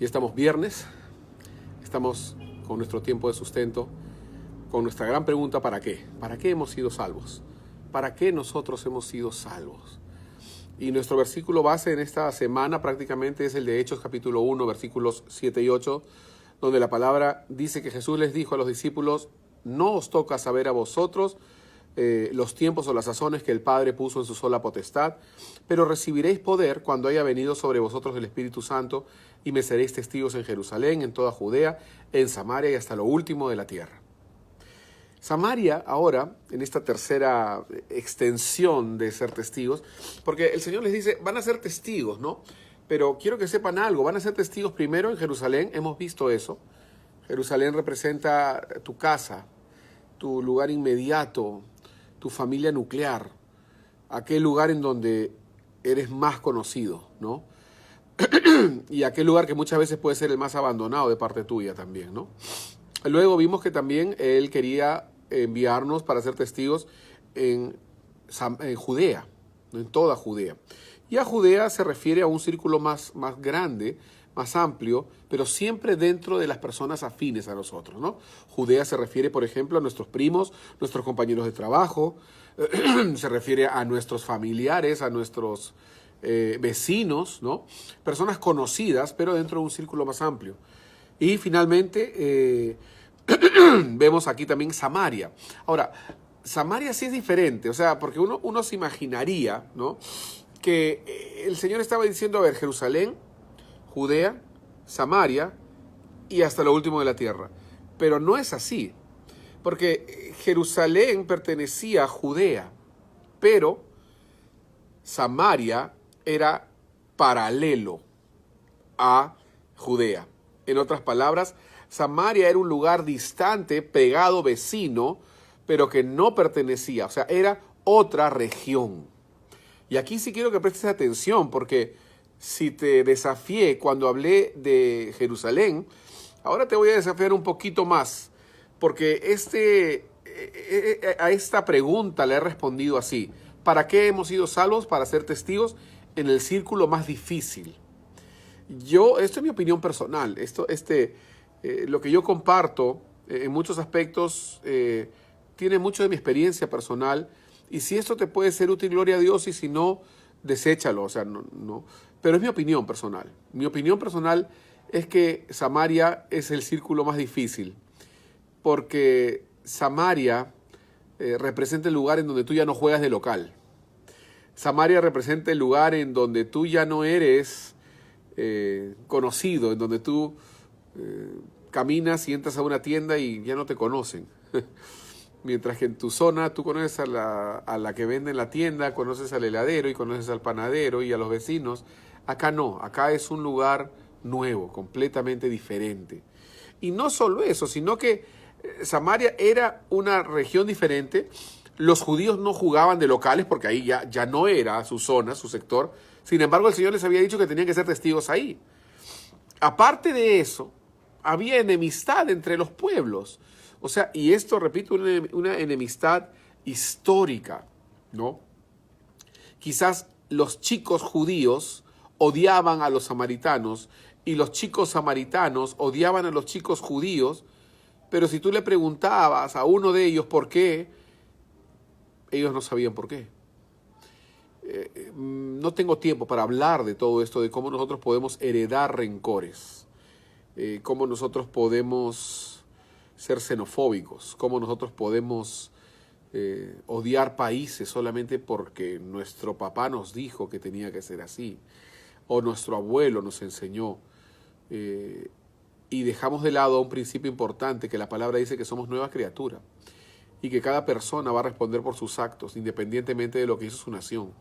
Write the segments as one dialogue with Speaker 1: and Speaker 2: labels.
Speaker 1: Ya estamos viernes, estamos con nuestro tiempo de sustento, con nuestra gran pregunta: ¿para qué? ¿Para qué hemos sido salvos? ¿Para qué nosotros hemos sido salvos? Y nuestro versículo base en esta semana prácticamente es el de Hechos capítulo 1, versículos 7 y 8, donde la palabra dice que Jesús les dijo a los discípulos: no os toca saber a vosotros los tiempos o las sazones que el Padre puso en su sola potestad, pero recibiréis poder cuando haya venido sobre vosotros el Espíritu Santo, y me seréis testigos en Jerusalén, en toda Judea, en Samaria y hasta lo último de la tierra. Samaria ahora, en esta tercera extensión de ser testigos, porque el Señor les dice, van a ser testigos, ¿no? Pero quiero que sepan algo, van a ser testigos primero en Jerusalén, hemos visto eso. Jerusalén representa tu casa, tu lugar inmediato, tu familia nuclear, aquel lugar en donde eres más conocido, ¿no? Y aquel lugar que muchas veces puede ser el más abandonado de parte tuya también, ¿no? Luego vimos que también Él quería enviarnos para ser testigos en Judea, ¿no? En toda Judea. Y a Judea se refiere a un círculo más grande, más amplio, pero siempre dentro de las personas afines a nosotros, ¿no? Judea se refiere, por ejemplo, a nuestros primos, nuestros compañeros de trabajo, se refiere a nuestros familiares, a nuestros vecinos, ¿no? Personas conocidas, pero dentro de un círculo más amplio. Y finalmente vemos aquí también Samaria. Ahora, Samaria sí es diferente, o sea, porque uno se imaginaría, ¿no?, que el Señor estaba diciendo, a ver, Jerusalén, Judea, Samaria y hasta lo último de la tierra. Pero no es así, porque Jerusalén pertenecía a Judea, pero Samaria era paralelo a Judea. En otras palabras, Samaria era un lugar distante, pegado, vecino, pero que no pertenecía, o sea, era otra región. Y aquí sí quiero que prestes atención, porque si te desafié cuando hablé de Jerusalén, ahora te voy a desafiar un poquito más, porque a esta pregunta le he respondido así: ¿para qué hemos sido salvos? Para ser testigos en el círculo más difícil. Esto es mi opinión personal, lo que yo comparto en muchos aspectos tiene mucho de mi experiencia personal, y si esto te puede ser útil, gloria a Dios, y si no, deséchalo, o sea, no. Pero es mi opinión personal. Mi opinión personal es que Samaria es el círculo más difícil, porque Samaria representa el lugar en donde tú ya no juegas de local. Samaria representa el lugar en donde tú ya no eres conocido, en donde tú caminas y entras a una tienda y ya no te conocen. Mientras que en tu zona tú conoces a la que vende en la tienda, conoces al heladero y conoces al panadero y a los vecinos. Acá no, acá es un lugar nuevo, completamente diferente. Y no solo eso, sino que Samaria era una región diferente. Los judíos no jugaban de locales porque ahí ya no era su zona, su sector. Sin embargo, el Señor les había dicho que tenían que ser testigos ahí. Aparte de eso, había enemistad entre los pueblos. O sea, y esto, repito, una enemistad histórica, ¿no? Quizás los chicos judíos odiaban a los samaritanos y los chicos samaritanos odiaban a los chicos judíos, pero si tú le preguntabas a uno de ellos por qué, ellos no sabían por qué. No tengo tiempo para hablar de todo esto, de cómo nosotros podemos heredar rencores, cómo nosotros podemos ser xenofóbicos, cómo nosotros podemos odiar países solamente porque nuestro papá nos dijo que tenía que ser así, o nuestro abuelo nos enseñó, y dejamos de lado un principio importante, que la palabra dice que somos nueva criatura y que cada persona va a responder por sus actos, independientemente de lo que hizo su nación.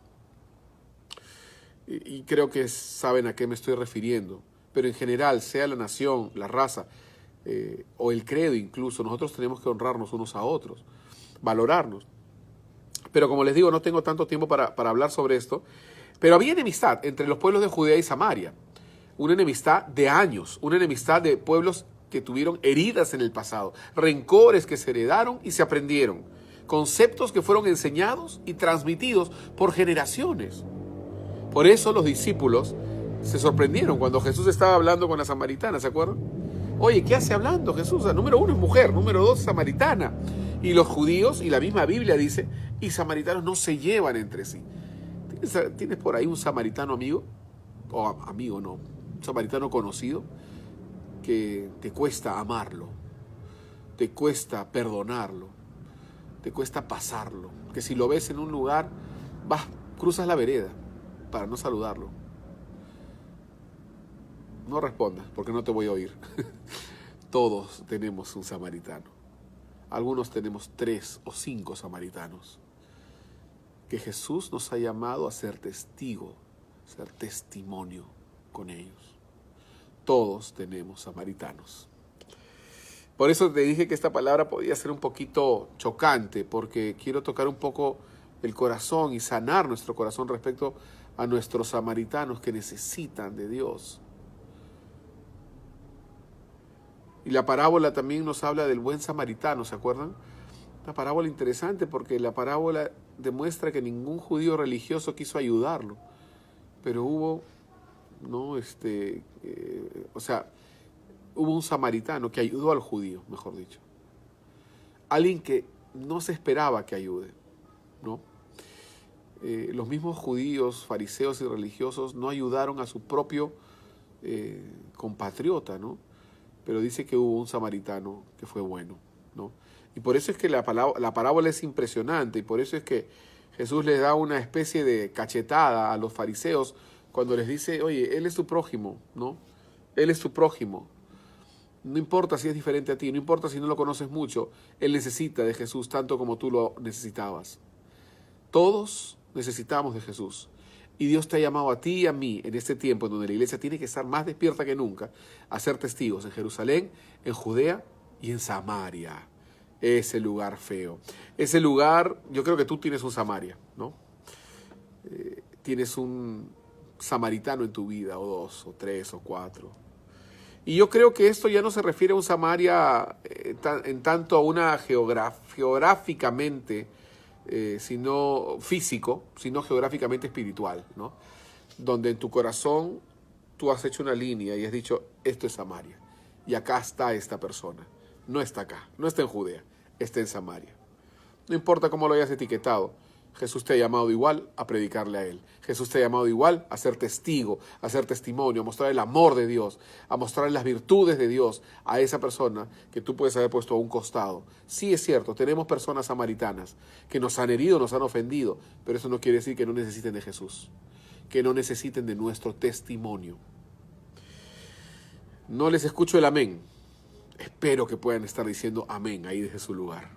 Speaker 1: Y creo que saben a qué me estoy refiriendo, pero en general, sea la nación, la raza, o el credo incluso, nosotros tenemos que honrarnos unos a otros, valorarnos. Pero como les digo, no tengo tanto tiempo para hablar sobre esto, pero había enemistad entre los pueblos de Judea y Samaria, una enemistad de años, una enemistad de pueblos que tuvieron heridas en el pasado, rencores que se heredaron y se aprendieron, conceptos que fueron enseñados y transmitidos por generaciones. Por eso los discípulos se sorprendieron cuando Jesús estaba hablando con la samaritana, ¿se acuerdan? Oye, ¿qué hace hablando Jesús? Número uno es mujer, número dos es samaritana. Y los judíos, y la misma Biblia dice, y samaritanos no se llevan entre sí. ¿Tienes por ahí un samaritano amigo? O amigo no, un samaritano conocido que te cuesta amarlo, te cuesta perdonarlo, te cuesta pasarlo, que si lo ves en un lugar, vas, cruzas la vereda para no saludarlo. No respondas, porque no te voy a oír. Todos tenemos un samaritano. Algunos tenemos 3 o 5 samaritanos. Que Jesús nos ha llamado a ser testigo, ser testimonio con ellos. Todos tenemos samaritanos. Por eso te dije que esta palabra podía ser un poquito chocante, porque quiero tocar un poco el corazón y sanar nuestro corazón respecto a nuestros samaritanos que necesitan de Dios. Y la parábola también nos habla del buen samaritano, ¿se acuerdan? Una parábola interesante porque la parábola demuestra que ningún judío religioso quiso ayudarlo, pero hubo, ¿no? Hubo un samaritano que ayudó al judío, mejor dicho. Alguien que no se esperaba que ayude, ¿no? Los mismos judíos, fariseos y religiosos no ayudaron a su propio compatriota, ¿no? Pero dice que hubo un samaritano que fue bueno, ¿no? Y por eso es que la parábola es impresionante, y por eso es que Jesús les da una especie de cachetada a los fariseos cuando les dice, oye, Él es tu prójimo, ¿no? Él es tu prójimo. No importa si es diferente a ti, no importa si no lo conoces mucho, Él necesita de Jesús tanto como tú lo necesitabas. Todos necesitamos de Jesús. Y Dios te ha llamado a ti y a mí en este tiempo en donde la iglesia tiene que estar más despierta que nunca a ser testigos en Jerusalén, en Judea y en Samaria. Ese lugar feo. Ese lugar, yo creo que tú tienes un Samaria, ¿no? Tienes un samaritano en tu vida, o 2, o 3, o 4. Y yo creo que esto ya no se refiere a un Samaria en tanto a una geográficamente, sino físico, sino geográficamente espiritual, ¿no? Donde en tu corazón tú has hecho una línea y has dicho, esto es Samaria. Y acá está esta persona. No está acá, no está en Judea, está en Samaria. No importa cómo lo hayas etiquetado, Jesús te ha llamado igual a predicarle a Él. Jesús te ha llamado igual a ser testigo, a ser testimonio, a mostrar el amor de Dios, a mostrar las virtudes de Dios a esa persona que tú puedes haber puesto a un costado. Sí es cierto, tenemos personas samaritanas que nos han herido, nos han ofendido, pero eso no quiere decir que no necesiten de Jesús, que no necesiten de nuestro testimonio. No les escucho el amén. Espero que puedan estar diciendo amén ahí desde su lugar.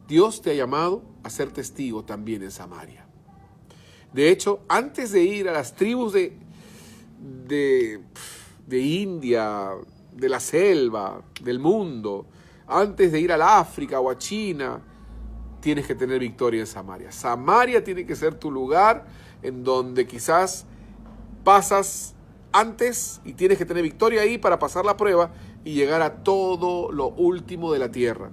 Speaker 1: Dios te ha llamado a ser testigo también en Samaria. De hecho, antes de ir a las tribus de India, de la selva, del mundo, antes de ir al África o a China, tienes que tener victoria en Samaria. Samaria tiene que ser tu lugar en donde quizás pasas antes y tienes que tener victoria ahí para pasar la prueba y llegar a todo lo último de la tierra.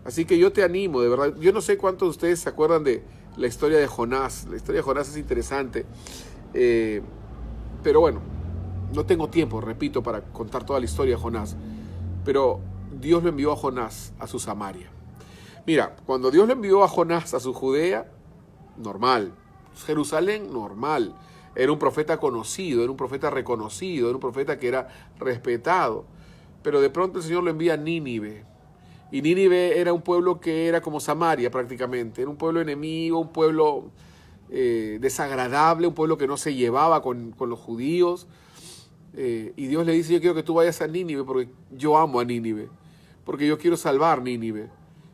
Speaker 1: Así que yo te animo, de verdad. Yo no sé cuántos de ustedes se acuerdan de la historia de Jonás. La historia de Jonás es interesante. Pero bueno, no tengo tiempo, repito, para contar toda la historia de Jonás. Pero Dios lo envió a Jonás a su Samaria. Mira, cuando Dios lo envió a Jonás a su Judea, normal. Jerusalén, normal. Era un profeta conocido, era un profeta reconocido, era un profeta que era respetado. Pero de pronto el Señor lo envía a Nínive. Y Nínive era un pueblo que era como Samaria prácticamente. Era un pueblo enemigo, un pueblo desagradable, un pueblo que no se llevaba con los judíos. Y Dios le dice, yo quiero que tú vayas a Nínive porque yo amo a Nínive. Porque yo quiero salvar Nínive.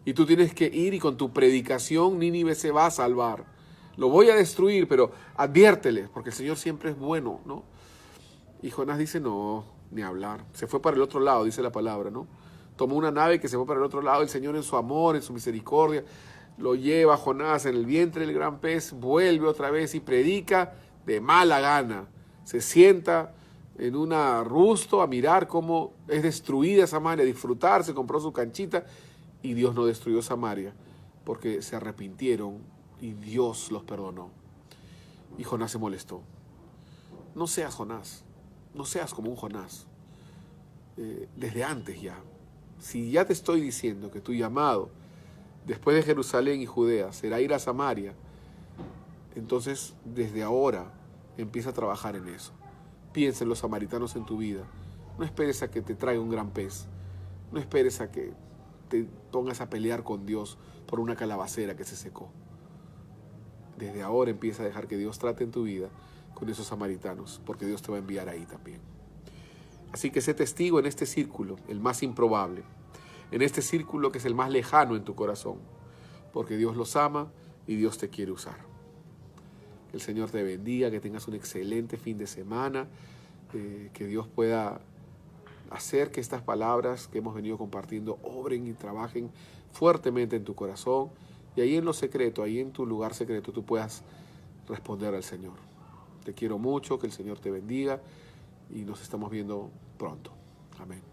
Speaker 1: Y tú tienes que ir y con tu predicación Nínive se va a salvar. Lo voy a destruir, pero adviértele, porque el Señor siempre es bueno, ¿no? Y Jonás dice, no, ni hablar. Se fue para el otro lado, dice la palabra, ¿no? Tomó una nave que se fue para el otro lado. El Señor en su amor, en su misericordia, lo lleva a Jonás en el vientre del gran pez, vuelve otra vez y predica de mala gana. Se sienta en un arbusto a mirar cómo es destruida Samaria, a disfrutar, se compró su canchita y Dios no destruyó Samaria porque se arrepintieron y Dios los perdonó. Y Jonás se molestó. No seas Jonás, no seas como un Jonás. Desde antes ya. Si ya te estoy diciendo que tu llamado después de Jerusalén y Judea será ir a Samaria, entonces desde ahora empieza a trabajar en eso. Piensa en los samaritanos en tu vida. No esperes a que te traiga un gran pez. No esperes a que te pongas a pelear con Dios por una calabacera que se secó. Desde ahora empieza a dejar que Dios trate en tu vida con esos samaritanos, porque Dios te va a enviar ahí también. Así que sé testigo en este círculo, el más improbable, en este círculo que es el más lejano en tu corazón, porque Dios los ama y Dios te quiere usar. Que el Señor te bendiga, que tengas un excelente fin de semana, que Dios pueda hacer que estas palabras que hemos venido compartiendo obren y trabajen fuertemente en tu corazón, y ahí en lo secreto, ahí en tu lugar secreto, tú puedas responder al Señor. Te quiero mucho, que el Señor te bendiga y nos estamos viendo pronto. Amén.